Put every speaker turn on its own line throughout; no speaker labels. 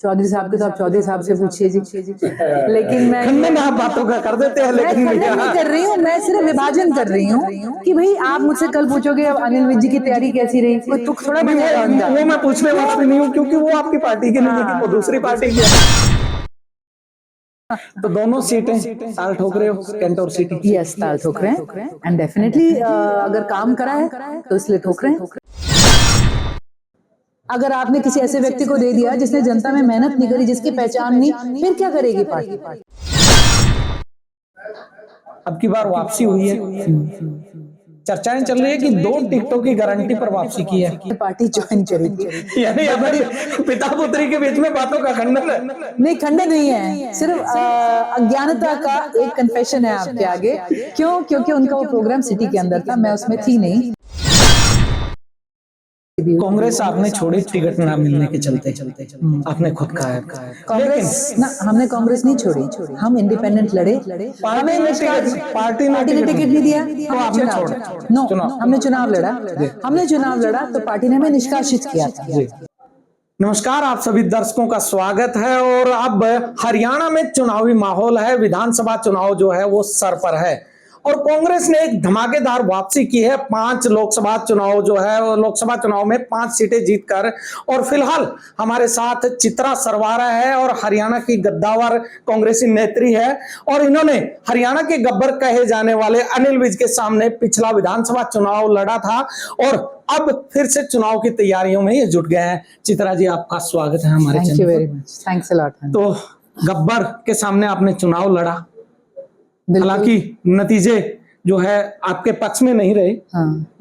चौधरी साहब के तो आप चौधरी साहब से पूछिए जी। लेकिन मैं
खंडन आप बातों का कर देते हैं, लेकिन
खंडन नहीं कर रही हूँ, मैं सिर्फ विभाजन कर रही हूँ कि भाई आप मुझसे कल पूछोगे अब अनिल विज जी की तैयारी कैसी रही, कोई तुक थोड़ा
नहीं,
बनेगा उनका।
वो मैं पूछने वाला भी नहीं हूँ, क्योंकि वो आपकी पार्टी की नहीं है, वो दूसरी पार्टी की है। तो दोनों सीटें ताल ठोक रहे हो, कैंट और सिटी?
यस, ताल ठोक रहे हैं एंड डेफिनेटली अगर काम करा है तो इसलिए ठोक रहे हैं। अगर आपने किसी ऐसे व्यक्ति को दे दिया जिसने जनता में मेहनत नहीं करी, जिसकी पहचान नहीं, फिर क्या करेगी पार्टी?
अब की बार वापसी हुई है, चर्चाएं चल रही है कि 2 टिकटों की गारंटी पर वापसी की है।
पार्टी ज्वाइन करेगी।
यानी हमारी पिता पुत्री के बीच में बातों का खंडन है?
नहीं, खंडन नहीं है, सिर्फ अज्ञानता का एक कन्फेशन है आपके आगे। क्यों? क्योंकि उनका वो प्रोग्राम सिटी के अंदर था, मैं उसमें थी नहीं।
कांग्रेस आपने छोड़ी टिकट ना मिलने के चलते, आपने खुद कहा है।
कांग्रेस ना, हमने कांग्रेस नहीं छोड़ी, हम इंडिपेंडेंट लड़े। हमें
पार्टी ने
टिकट नहीं दिया
तो आपने छोड़ा?
नो, हमने चुनाव लड़ा। हमने चुनाव लड़ा तो पार्टी ने हमें निष्कासित किया था।
नमस्कार, आप सभी दर्शकों का स्वागत है। और अब हरियाणा में चुनावी माहौल है, विधानसभा चुनाव जो है वो सर पर है और कांग्रेस ने एक धमाकेदार वापसी की है। 5 लोकसभा चुनाव जो है वो लोकसभा चुनाव में 5 सीटें जीतकर। और फिलहाल हमारे साथ चित्रा सरवारा है और हरियाणा की गद्दावर कांग्रेसी नेत्री है और इन्होंने हरियाणा के गब्बर कहे जाने वाले अनिल विज के सामने पिछला विधानसभा चुनाव लड़ा था और अब फिर से चुनाव की तैयारियों में ये जुट गए हैं। चित्रा जी, आपका स्वागत है हमारे
channel. Thank you very much, thanks a lot.
तो गब्बर के सामने आपने चुनाव लड़ा, हालांकि नतीजे जो है आपके पक्ष में नहीं रहे,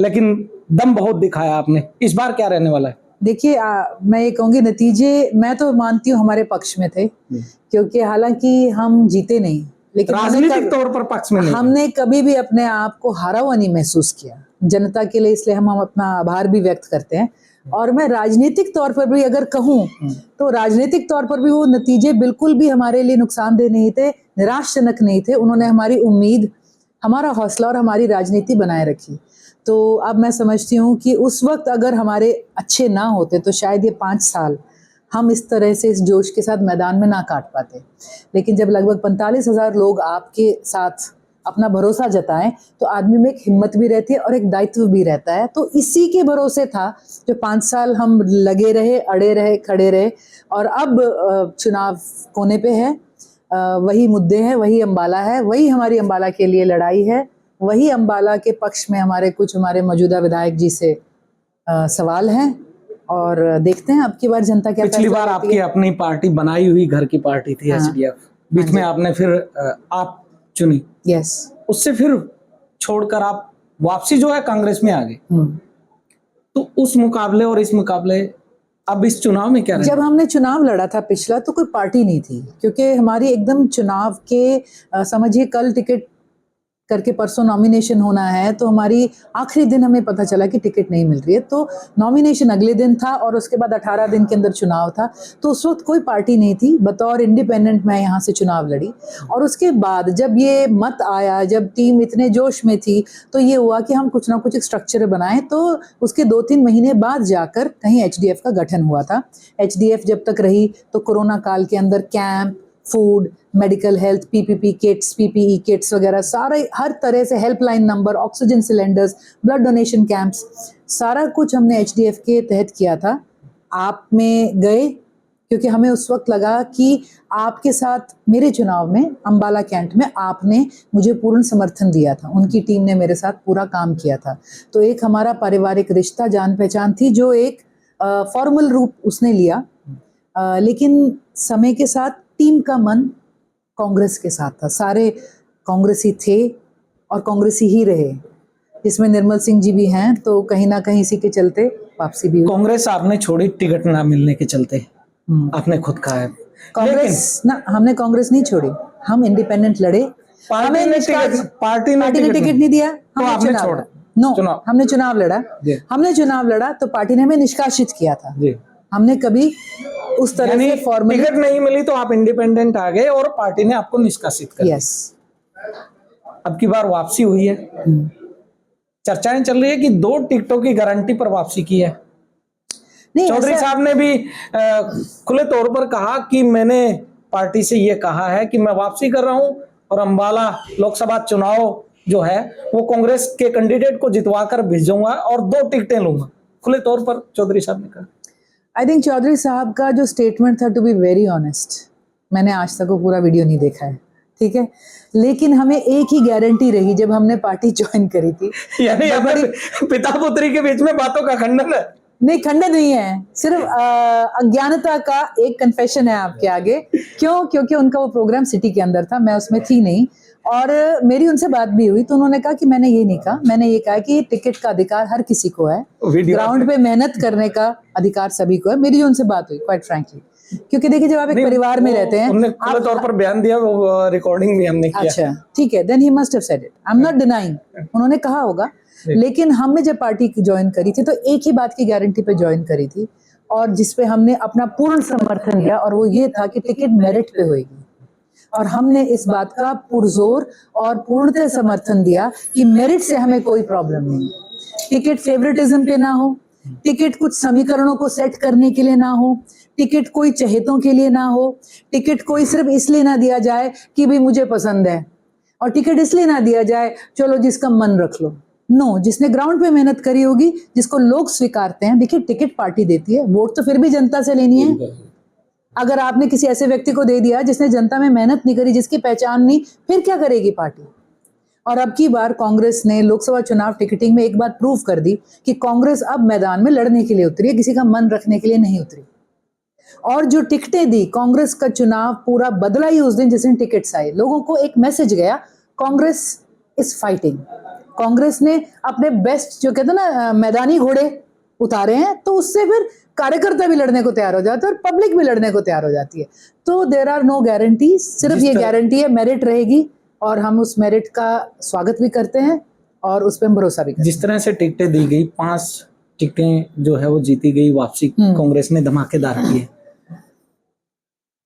लेकिन दम बहुत दिखाया आपने। इस बार क्या रहने वाला है?
देखिए, मैं ये कहूंगी नतीजे मैं तो मानती हूँ हमारे पक्ष में थे, क्योंकि हालांकि हम जीते नहीं, लेकिन
राजनीतिक तौर पर पक्ष में नहीं।
हमने कभी भी अपने आप को हारा हुआ नहीं महसूस किया जनता के लिए, इसलिए हम अपना आभार भी व्यक्त करते हैं। और मैं राजनीतिक तौर पर भी अगर कहूँ तो राजनीतिक तौर पर भी वो नतीजे बिल्कुल भी हमारे लिए नुकसानदेह नहीं थे, निराशजनक नहीं थे। उन्होंने हमारी उम्मीद, हमारा हौसला और हमारी राजनीति बनाए रखी। तो अब मैं समझती हूँ कि उस वक्त अगर हमारे अच्छे ना होते तो शायद ये 5 साल हम इस तरह से इस जोश के साथ मैदान में ना काट पाते। लेकिन जब लगभग 45,000 लोग आपके साथ अपना भरोसा जताएं तो आदमी में एक हिम्मत भी रहती है और एक दायित्व भी रहता है। तो इसी के भरोसे था जो 5 साल हम लगे रहे, अड़े रहे, खड़े रहे। और अब चुनाव कोने पे है, वही मुद्दे हैं, वही अंबाला है, वही हमारी अंबाला के लिए लड़ाई है, वही अंबाला के पक्ष में हमारे मौजूदा विधायक जी से सवाल हैं और देखते हैं अब की बार जनता क्या।
पिछली बार आपकी अपनी पार्टी बनाई हुई घर की पार्टी थी, एचडीएफ, बीच में आपने फिर आप चुनी।
यस,
उससे फिर छोड़कर आप वापसी जो है कांग्रेस में आ गए। तो उस मुकाबले और इस मुकाबले अब इस चुनाव में क्या रहा?
जब हमने चुनाव लड़ा था पिछला तो कोई पार्टी नहीं थी, क्योंकि हमारी एकदम चुनाव के समझिए कल टिकट करके परसों नॉमिनेशन होना है, तो हमारी आखिरी दिन हमें पता चला कि टिकट नहीं मिल रही है। तो नॉमिनेशन अगले दिन था और उसके बाद 18 दिन के अंदर चुनाव था। तो उस वक्त कोई पार्टी नहीं थी, बतौर इंडिपेंडेंट मैं यहाँ से चुनाव लड़ी। और उसके बाद जब ये मत आया, जब टीम इतने जोश में थी, तो ये हुआ कि हम कुछ ना कुछ एक स्ट्रक्चर बनाएं। तो उसके 2-3 महीने बाद जाकर कहीं एचडीएफ का गठन हुआ था। एचडीएफ जब तक रही तो कोरोना काल के अंदर camp, food, medical health, PPP kits, PPE kits वगैरह सारे, हर तरह से helpline number, oxygen cylinders, blood donation camps, सारा कुछ हमने एचडीएफ के तहत किया था। आप में गए क्योंकि हमें उस वक्त लगा कि आपके साथ मेरे चुनाव में अंबाला कैंट में आपने मुझे पूर्ण समर्थन दिया था, उनकी टीम ने मेरे साथ पूरा काम किया था। तो एक हमारा पारिवारिक रिश्ता, जान पहचान थी जो एक फॉर्मल रूप उसने लिया। लेकिन समय के साथ टीम का मन कांग्रेस के साथ था, सारे कांग्रेसी थे और कांग्रेसी ही रहे, जिसमें निर्मल सिंह जी भी हैं। तो कहीं ना कहीं इसी के चलते वापसी भी हुई।
कांग्रेस आपने छोड़ी टिकट ना मिलने के चलते, आपने खुद कहा है।
कांग्रेस ना, हमने कांग्रेस नहीं छोड़ी, हम इंडिपेंडेंट लड़े।
पार्टी ने टिकट
नहीं दिया
तो आपने छोड़ा?
नो, हमने चुनाव लड़ा। हमने चुनाव लड़ा तो पार्टी ने हमें निष्कासित किया था। हमने कभी उस तरह से फॉर्मली
टिकट नहीं मिली तो आप इंडिपेंडेंट आ गए और पार्टी ने आपको निष्कासित कर दिया।
यस,
अब की बार वापसी हुई है, चर्चाएं चल रही है कि 2 टिकटों की गारंटी पर वापसी की है।
नहीं,
चौधरी
ऐसा-
साहब ने भी खुले तौर पर कहा कि मैंने पार्टी से ये कहा है कि मैं वापसी कर रहा हूं और अंबाला लोकसभा चुनाव जो है वो कांग्रेस के कैंडिडेट को जितवाकर भेजूंगा और 2 टिकटें लूंगा। खुले तौर पर चौधरी साहब ने कहा।
आई थिंक चौधरी साहब का जो स्टेटमेंट था, टू बी वेरी ऑनेस्ट, मैंने आज तक वो पूरा वीडियो नहीं देखा है, ठीक है, लेकिन हमें एक ही गारंटी रही जब हमने पार्टी ज्वाइन करी थी।
यानी यहाँ पे पिता पुत्री के बीच में बातों का खंडन है।
नहीं, खंडन नहीं है, सिर्फ अज्ञानता का एक कन्फेशन है आपके आगे। क्यों? क्योंकि उनका वो प्रोग्राम सिटी के अंदर था, मैं उसमें थी नहीं, और मेरी उनसे बात भी हुई तो उन्होंने कहा कि मैंने ये नहीं कहा, मैंने ये कहा कि टिकट का अधिकार हर किसी को है, ग्राउंड पे मेहनत करने का अधिकार सभी को है। मेरी जो उनसे बात हुई, क्वाइट फ्रैंकली, क्योंकि देखिए जब आप एक परिवार में रहते हैं,
उन्होंने खुले तौर पर बयान दिया, वो रिकॉर्डिंग भी हमने किया।
अच्छा ठीक है, then he must have said it, I am not denying, उन्होंने कहा होगा। लेकिन हमने जब पार्टी ज्वाइन करी थी तो एक ही बात की गारंटी पे ज्वाइन करी थी और जिसपे हमने अपना पूर्ण समर्थन दिया, और वो ये था कि टिकट मेरिट पे होगी, और हमने इस बात का पुरजोर और पूर्णतः समर्थन दिया कि मेरिट से हमें कोई प्रॉब्लम नहीं है। टिकट फेवरेटिज्म पे ना हो, टिकट कुछ समीकरणों को सेट करने के लिए ना हो, टिकट कोई चहेतों के लिए ना हो, टिकट कोई सिर्फ इसलिए ना दिया जाए कि भाई मुझे पसंद है, और टिकट इसलिए ना दिया जाए चलो जिसका मन रख लो। नो, जिसने ग्राउंड पे मेहनत करी होगी, जिसको लोग स्वीकारते हैं। देखिए टिकट पार्टी देती है, वोट तो फिर भी जनता से लेनी है। अगर आपने किसी ऐसे व्यक्ति को दे दिया जिसने जनता में मेहनत नहीं करी, जिसकी पहचान नहीं, फिर क्या करेगी पार्टी? और अब की बार कांग्रेस ने लोकसभा चुनाव टिकटिंग में एक बात प्रूव कर दी कि कांग्रेस अब मैदान में लड़ने के लिए उतरी है, किसी का मन रखने के लिए नहीं उतरी। और जो टिकटें दी, कांग्रेस का चुनाव पूरा बदला ही उस दिन जिस दिन टिकट्स आए। लोगों को एक मैसेज गया, कांग्रेस इज फाइटिंग। कांग्रेस ने अपने बेस्ट, जो कहते हैं ना, मैदानी घोड़े उतारे हैं, तो उससे फिर कार्यकर्ता भी लड़ने को तैयार हो जाते हैं और पब्लिक भी लड़ने को तैयार हो जाती है। तो देयर आर नो गारंटीज, सिर्फ ये गारंटी है मेरिट रहेगी, और हम उस मेरिट का स्वागत भी करते हैं और उस पर हम भरोसा भी करते हैं।
जिस तरह से टिकटें दी गई, 5 टिकटें जो है वो जीती गई, वापसी कांग्रेस ने धमाकेदार की है,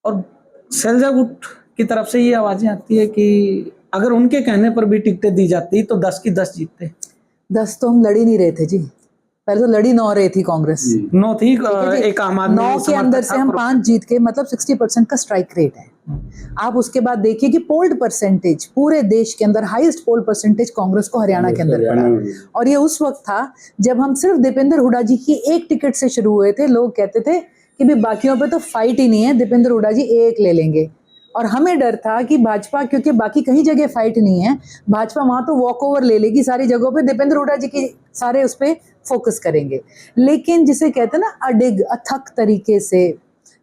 और शैलजा गुट की तरफ से ये आवाजें आती है कि अगर उनके कहने पर भी टिकटें दी जाती तो 10 की 10 जीतते।
10 तो हम लड़ ही नहीं रहे थे जी, पहले तो लड़ी 9 रही थी कांग्रेस,
9 थी, एक आम आदमी
9 के अंदर से हम 5 जीत के, मतलब 60% का स्ट्राइक रेट है। आप उसके बाद देखिए कि पोल्ड परसेंटेज पूरे देश के अंदर हाईएस्ट पोल परसेंटेज कांग्रेस को हरियाणा के अंदर पड़ा, और ये उस वक्त था जब हम सिर्फ दीपेंद्र हुड्डा जी की एक टिकट से शुरू हुए थे। लोग कहते थे कि भाई बाकियों पे तो फाइट ही नहीं है, दीपेंद्र हुड्डा जी एक ले लेंगे, और हमें डर था कि भाजपा, क्योंकि बाकी कहीं जगह फाइट नहीं है, भाजपा वहां तो वॉक ओवर ले लेगी सारी जगहों पे, दीपेंद्र हुड्डा जी की सारे उस पर फोकस करेंगे। लेकिन जिसे कहते हैं ना, अडिग अथक तरीके से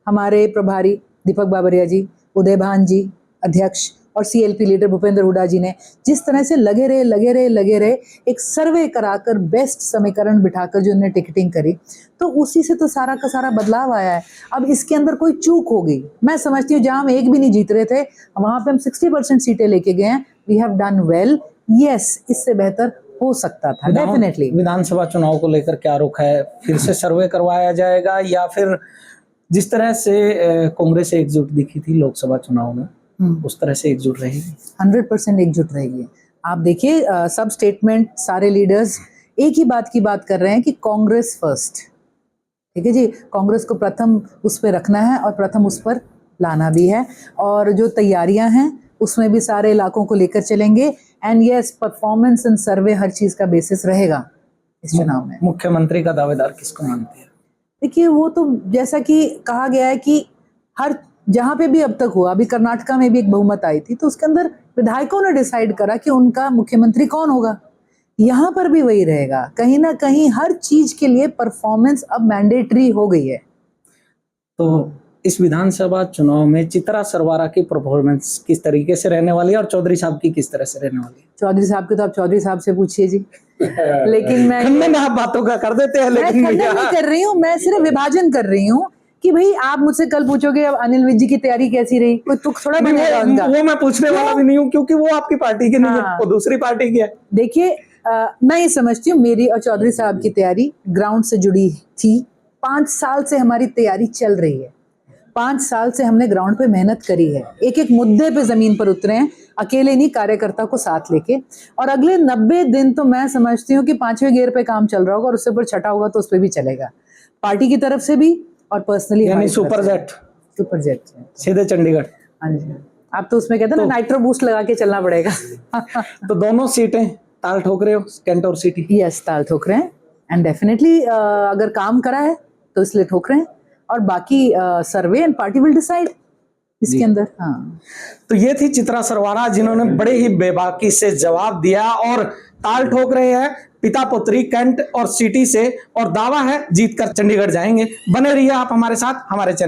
हमारे प्रभारी दीपक बाबरिया जी, उदय भान जी अध्यक्ष, और सीएलपी लीडर भूपेंद्र हुड्डा जी ने जिस तरह से लगे रहे, एक सर्वे कराकर बेस्ट समीकरण बिठाकर जो उन्होंने टिकटिंग करी, तो उसी से तो सारा का सारा बदलाव आया है। अब इसके अंदर कोई चूक हो गई, मैं समझती हूँ जहां हम एक भी नहीं जीत रहे थे, वहां पे हम 60% सीटें लेके गए हैं। We have done well, yes, इससे बेहतर हो सकता था डेफिनेटली।
विधानसभा चुनाव को लेकर क्या रुख है? फिर से सर्वे करवाया जाएगा, या फिर जिस तरह से कांग्रेस एकजुट दिखी थी लोकसभा चुनाव में, उस तरह से एकजुट रहेगी?
100% एकजुट रहेगी। आप देखिए सब स्टेटमेंट, सारे लीडर्स एक ही बात की बात कर रहे हैं कि कांग्रेस फर्स्ट, ठीक है जी, कांग्रेस को प्रथम उस पर रखना है और प्रथम उस पर लाना भी है, और जो तैयारियां हैं उसमें भी सारे इलाकों को लेकर चलेंगे। And yes, performance and survey हर चीज का बेसिस रहेगा इस चुनाव में।
मुख्यमंत्री का दावेदार किसको मानते हैं?
देखिए वो तो जैसा कि कहा गया है कि हर जहां पे भी अब तक हुआ, अभी कर्नाटका में भी एक बहुमत आई थी, तो उसके अंदर विधायकों ने डिसाइड करा कि उनका मुख्यमंत्री कौन होगा। यहाँ पर भी वही रहेगा, कहीं ना कहीं हर चीज के लिए परफॉर्मेंस अब मैंडेटरी हो गई है।
तो इस विधानसभा चुनाव में चित्रा सरवारा की परफॉर्मेंस किस तरीके से रहने वाली है, और चौधरी साहब की किस तरह से रहने वाली है?
चौधरी साहब के तो आप चौधरी साहब से पूछिए जी। लेकिन मैं
खंडन आप बातों का कर देते हैं,
मैं
लेकिन
खंडन नहीं कर रही हूँ, मैं सिर्फ विभाजन कर रही हूँ कि भाई आप मुझसे कल पूछोगे अब अनिल विज जी की तैयारी कैसी रही, कोई तुक थोड़ा बनेगा उनका।
वो मैं पूछने वाला भी नहीं हूँ, क्योंकि वो आपकी पार्टी की नहीं है, वो दूसरी पार्टी की है।
देखिए मैं ये समझती हूँ मेरी और चौधरी साहब की तैयारी ग्राउंड से जुड़ी थी। 5 साल से हमारी तैयारी चल रही है, 5 साल से हमने ग्राउंड पे मेहनत करी है, एक एक मुद्दे पे जमीन पर उतरे हैं, अकेले नहीं, कार्यकर्ता को साथ लेके। और अगले 90 दिन तो मैं समझती हूँ कि 5वें गियर पे काम चल रहा होगा, और उससे ऊपर छठा होगा तो उस पर भी चलेगा। पार्टी की तरफ से भी और पर्सनली
यानी सुपर जेट
सुपर जेट
सीधे चंडीगढ़।
हाँ जी, आप तो उसमें कहते हैं ना नाइट्रो बूस्ट लगा के चलना पड़ेगा।
तो दोनों सीटें ताल ठोक रहे हो, कैंट और सिटी?
यस, ताल ठोक रहे हैं एंड डेफिनेटली अगर काम करा है तो इसलिए ठोक रहे हैं, और बाकी survey and party will decide इसके अंदर। हाँ,
तो ये थी चित्रा सरवाड़ा जिन्होंने बड़े ही बेबाकी से जवाब दिया और ताल ठोक रहे हैं पिता पुत्री कैंट और सिटी से, और दावा है जीतकर चंडीगढ़ जाएंगे। बने रहिए आप हमारे साथ, हमारे चैनल।